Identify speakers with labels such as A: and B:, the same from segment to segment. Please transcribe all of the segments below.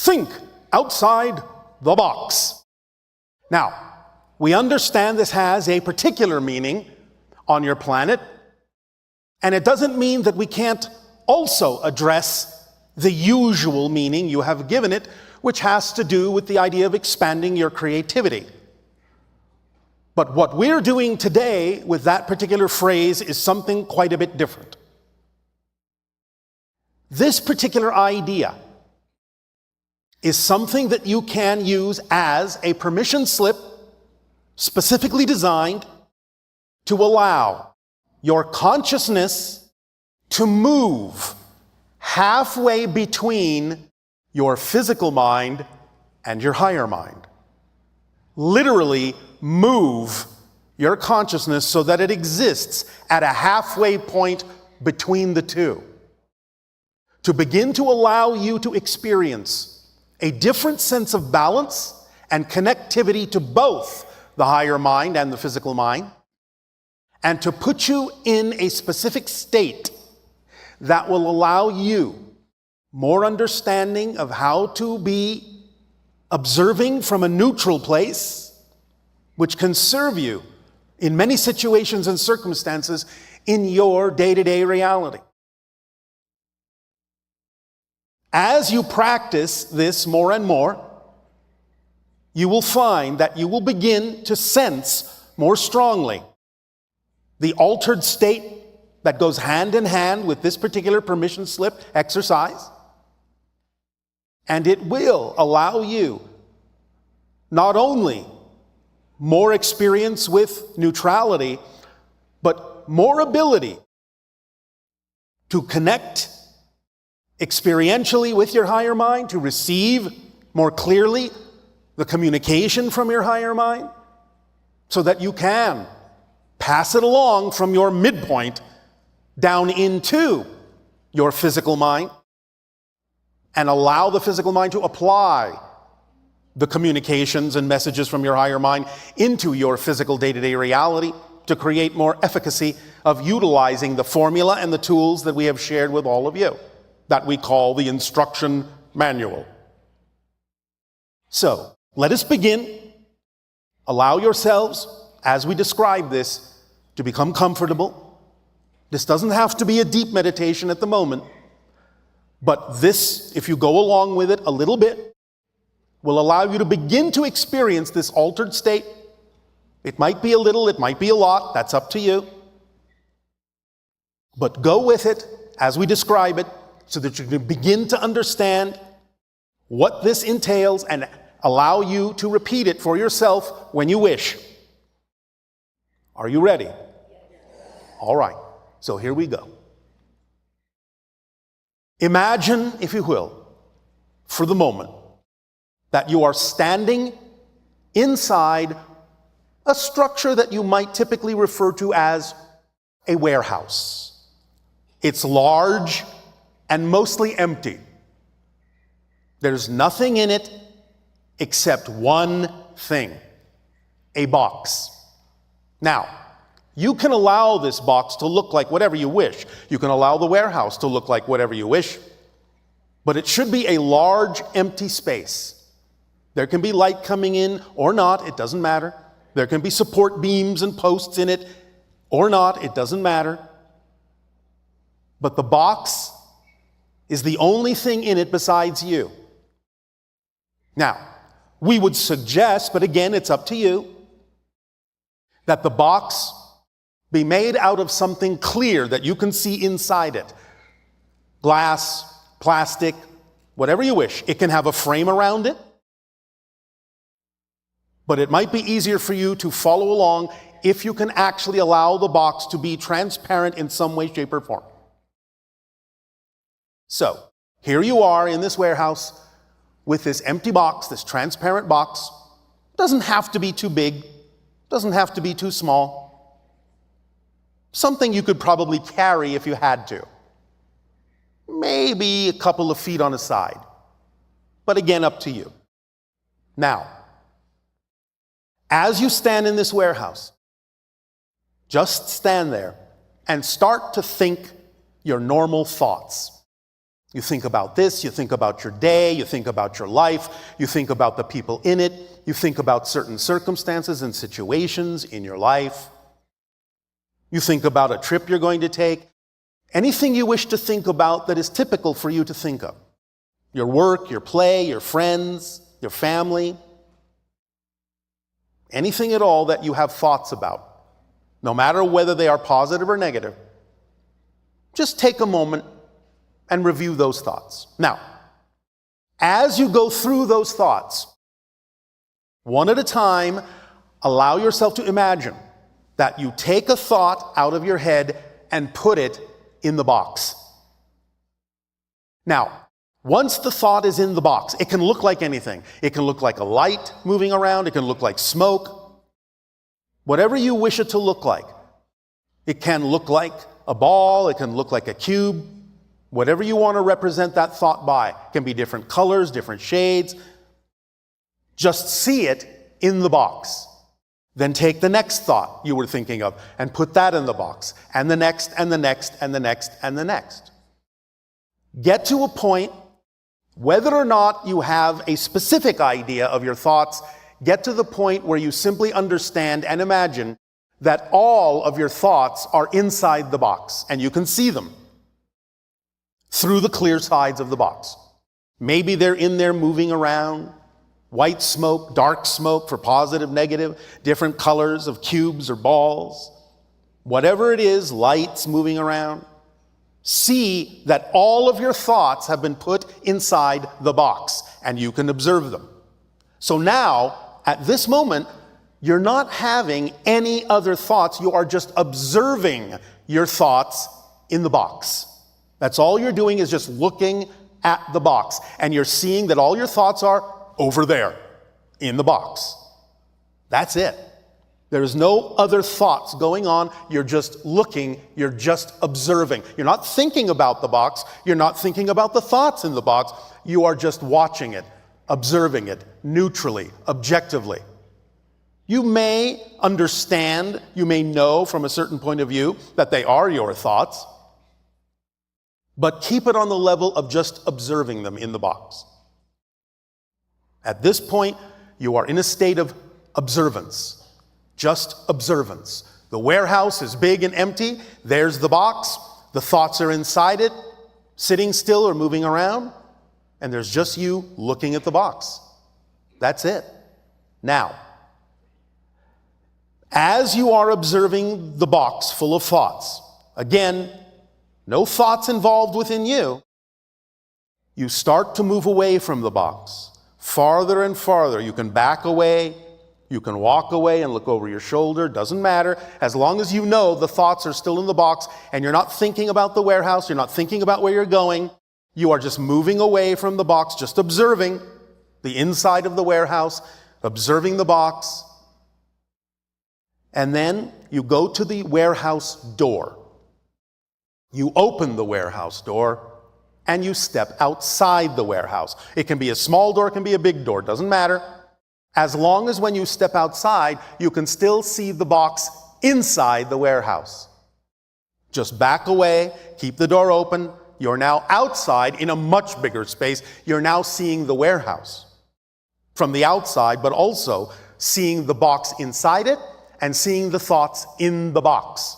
A: think outside the box. Now, we understand this has a particular meaning on your planet, and it doesn't mean that we can't also address the usual meaning you have given it, which has to do with the idea of expanding your creativity. But what we're doing today with that particular phrase is something quite a bit different. This particular idea is something that you can use as a permission slip specifically designed to allow your consciousness to move halfway between your physical mind and your higher mind. Literally move your consciousness so that it exists at a halfway point between the two. To begin to allow you to experience a different sense of balance and connectivity to both the higher mind and the physical mind, and to put you in a specific state that will allow you more understanding of how to be observing from a neutral place, which can serve you in many situations and circumstances in your day-to-day reality. As you practice this more and more, you will find that you will begin to sense more strongly the altered state that goes hand in hand with this particular permission slip exercise. And it will allow you not only more experience with neutrality, but more ability to connect experientially with your higher mind, to receive more clearly the communication from your higher mind, so that you can pass it along from your midpoint down into your physical mind and allow the physical mind to apply the communications and messages from your higher mind into your physical day-to-day reality to create more efficacy of utilizing the formula and the tools that we have shared with all of you, that we call the instruction manual. So, let us begin. Allow yourselves, as we describe this, to become comfortable. This doesn't have to be a deep meditation at the moment, but this, if you go along with it a little bit, will allow you to begin to experience this altered state. It might be a little, it might be a lot, that's up to you. But go with it as we describe it so that you can begin to understand what this entails and allow you to repeat it for yourself when you wish. Are you ready? All right, so here we go. Imagine, if you will, for the moment, that you are standing inside a structure that you might typically refer to as a warehouse. It's large and mostly empty. There's nothing in it except one thing, a box. Now, you can allow this box to look like whatever you wish. You can allow the warehouse to look like whatever you wish, but it should be a large, empty space. There can be light coming in or not, it doesn't matter. There can be support beams and posts in it or not, it doesn't matter. But the box is the only thing in it besides you. Now, we would suggest, but again, it's up to you, that the box be made out of something clear that you can see inside it. Glass, plastic, whatever you wish. It can have a frame around it, but it might be easier for you to follow along if you can actually allow the box to be transparent in some way, shape, or form. So, here you are in this warehouse with this empty box, this transparent box. Doesn't have to be too big, doesn't have to be too small. Something you could probably carry if you had to. Maybe a couple of feet on a side. But again, up to you. Now, as you stand in this warehouse, just stand there and start to think your normal thoughts. You think about this, you think about your day, you think about your life, you think about the people in it, you think about certain circumstances and situations in your life. You think about a trip you're going to take. Anything you wish to think about that is typical for you to think of. Your work, your play, your friends, your family. Anything at all that you have thoughts about, no matter whether they are positive or negative. Just take a moment and review those thoughts. Now, as you go through those thoughts, one at a time, allow yourself to imagine that you take a thought out of your head and put it in the box. Now, once the thought is in the box, it can look like anything. It can look like a light moving around. It can look like smoke. Whatever you wish it to look like. It can look like a ball. It can look like a cube. Whatever you want to represent that thought by. It can be different colors, different shades. Just see it in the box. Then take the next thought you were thinking of and put that in the box. And the next, and the next, and the next, and the next. Get to a point, whether or not you have a specific idea of your thoughts, get to the point where you simply understand and imagine that all of your thoughts are inside the box and you can see them through the clear sides of the box. Maybe they're in there moving around, white smoke, dark smoke for positive, negative, different colors of cubes or balls. Whatever it is, lights moving around. See that all of your thoughts have been put inside the box and you can observe them. So now, at this moment, you're not having any other thoughts. You are just observing your thoughts in the box. That's all you're doing is just looking at the box. And you're seeing that all your thoughts are over there in the box. That's it. There's no other thoughts going on. You're just looking. You're just observing. You're not thinking about the box. You're not thinking about the thoughts in the box. You are just watching it, observing it, neutrally, objectively. You may understand, you may know from a certain point of view that they are your thoughts, but keep it on the level of just observing them in the box. At this point, you are in a state of observance, just observance. The warehouse is big and empty. There's the box. The thoughts are inside it, sitting still or moving around, and there's just you looking at the box. That's it. Now, as you are observing the box full of thoughts, again, no thoughts involved within you, you start to move away from the box, farther and farther. You can back away, you can walk away and look over your shoulder, doesn't matter. As long as you know the thoughts are still in the box and you're not thinking about the warehouse, you're not thinking about where you're going, you are just moving away from the box, just observing the inside of the warehouse, observing the box. And then you go to the warehouse door. You open the warehouse door and you step outside the warehouse. It can be a small door, it can be a big door, doesn't matter. As long as when you step outside, you can still see the box inside the warehouse. Just back away, keep the door open. You're now outside in a much bigger space. You're now seeing the warehouse from the outside, but also seeing the box inside it and seeing the thoughts in the box.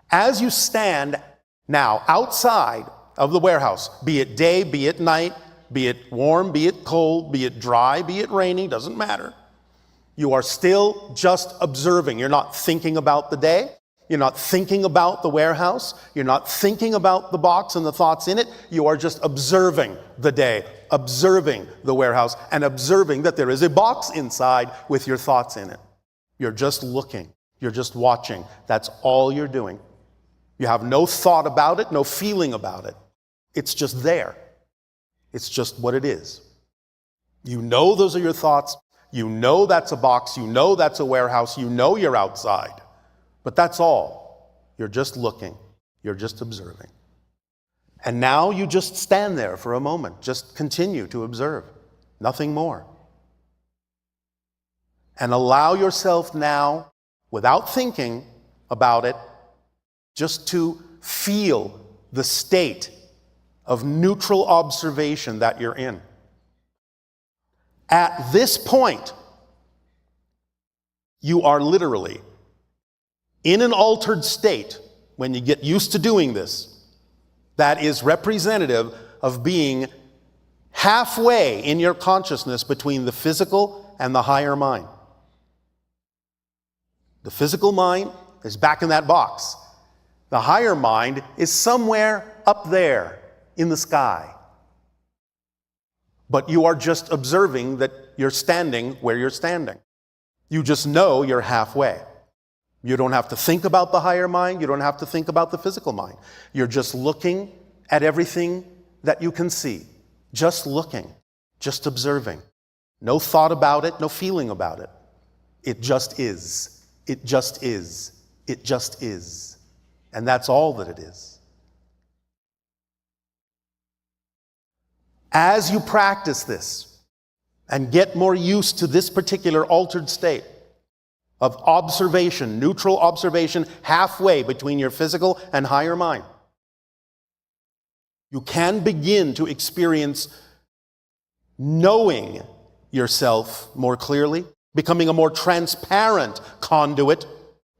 A: As you stand now outside of the warehouse, be it day, be it night, be it warm, be it cold, be it dry, be it raining, doesn't matter. You are still just observing. You're not thinking about the day. You're not thinking about the warehouse. You're not thinking about the box and the thoughts in it. You are just observing the day, observing the warehouse, and observing that there is a box inside with your thoughts in it. You're just looking. You're just watching. That's all you're doing. You have no thought about it, no feeling about it. It's just there. It's just what it is. You know those are your thoughts. You know that's a box. You know that's a warehouse. You know you're outside. But that's all. You're just looking. You're just observing. And now you just stand there for a moment. Just continue to observe. Nothing more. And allow yourself now, without thinking about it, just to feel the state of neutral observation that you're in. At this point, you are literally in an altered state when you get used to doing this that is representative of being halfway in your consciousness between the physical and the higher mind. The physical mind is back in that box. The higher mind is somewhere up there in the sky. But you are just observing that you're standing where you're standing. You just know you're halfway. You don't have to think about the higher mind. You don't have to think about the physical mind. You're just looking at everything that you can see. Just looking, just observing. No thought about it, no feeling about it. It just is. It just is. It just is. And that's all that it is. As you practice this and get more used to this particular altered state of observation, neutral observation, halfway between your physical and higher mind, you can begin to experience knowing yourself more clearly, becoming a more transparent conduit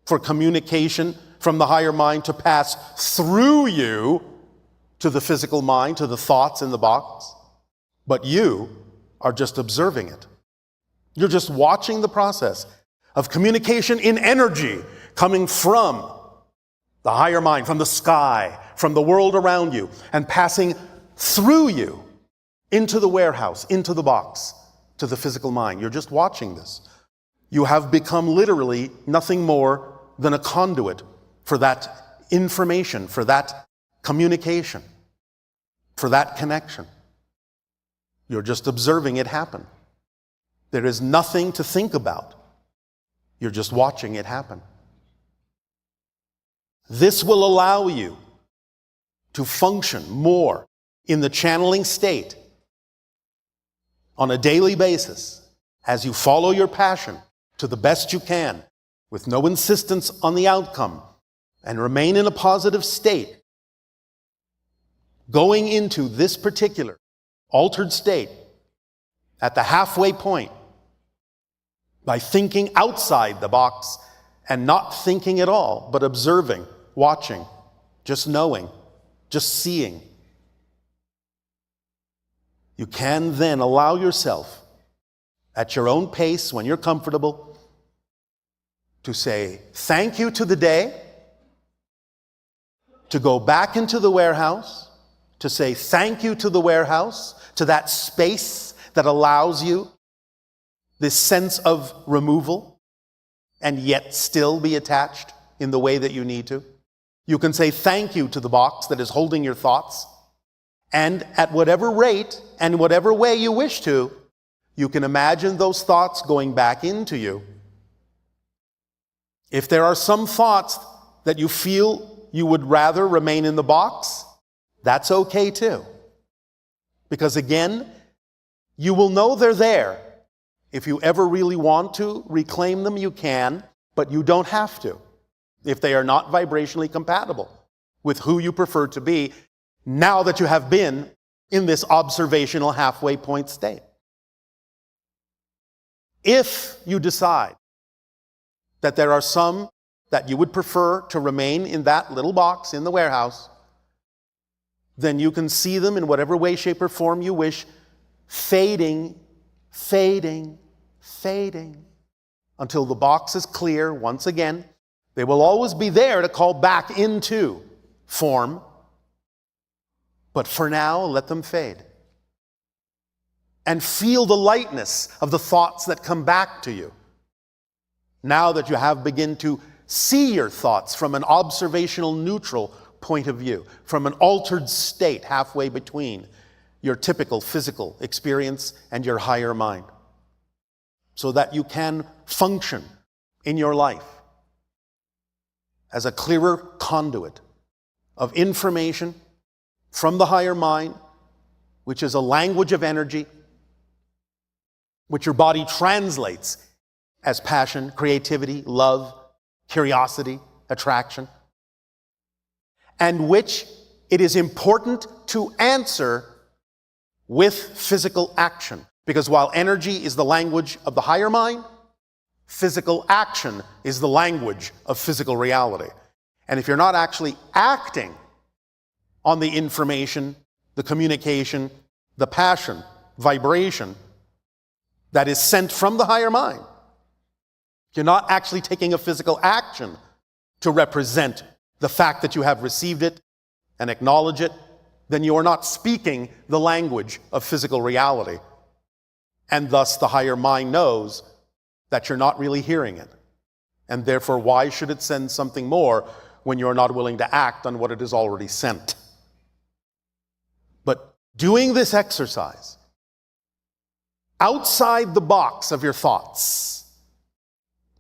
A: for communication from the higher mind to pass through you to the physical mind, to the thoughts in the box. But you are just observing it. You're just watching the process of communication in energy coming from the higher mind, from the sky, from the world around you, and passing through you into the warehouse, into the box, to the physical mind. You're just watching this. You have become literally nothing more than a conduit for that information, for that communication, for that connection. You're just observing it happen. There is nothing to think about. You're just watching it happen. This will allow you to function more in the channeling state on a daily basis as you follow your passion to the best you can with no insistence on the outcome and remain in a positive state. Going into this particular altered state at the halfway point by thinking outside the box and not thinking at all, but observing, watching, just knowing, just seeing. You can then allow yourself, at your own pace, when you're comfortable, to say thank you to the day, to go back into the warehouse, to say thank you to the warehouse, to that space that allows you this sense of removal and yet still be attached in the way that you need to. You can say thank you to the box that is holding your thoughts, and at whatever rate and whatever way you wish to, you can imagine those thoughts going back into you. If there are some thoughts that you feel you would rather remain in the box, that's okay too. Because again, you will know they're there. If you ever really want to reclaim them, you can, but you don't have to if they are not vibrationally compatible with who you prefer to be now that you have been in this observational halfway point state. If you decide that there are some that you would prefer to remain in that little box in the warehouse, then you can see them in whatever way, shape, or form you wish, fading, fading, fading, until the box is clear once again. They will always be there to call back into form, but for now, let them fade. And feel the lightness of the thoughts that come back to you. Now that you have begun to see your thoughts from an observational neutral point of view, from an altered state halfway between your typical physical experience and your higher mind, so that you can function in your life as a clearer conduit of information from the higher mind, which is a language of energy, which your body translates as passion, creativity, love, curiosity, attraction, and which it is important to answer with physical action. Because while energy is the language of the higher mind, physical action is the language of physical reality. And if you're not actually acting on the information, the communication, the passion, vibration that is sent from the higher mind, you're not actually taking a physical action to represent the fact that you have received it and acknowledge it, then you are not speaking the language of physical reality. And thus the higher mind knows that you're not really hearing it. And therefore, why should it send something more when you're not willing to act on what it has already sent? But doing this exercise outside the box of your thoughts,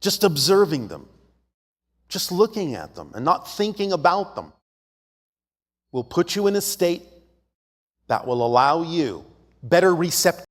A: just observing them, just looking at them and not thinking about them, will put you in a state that will allow you better receptivity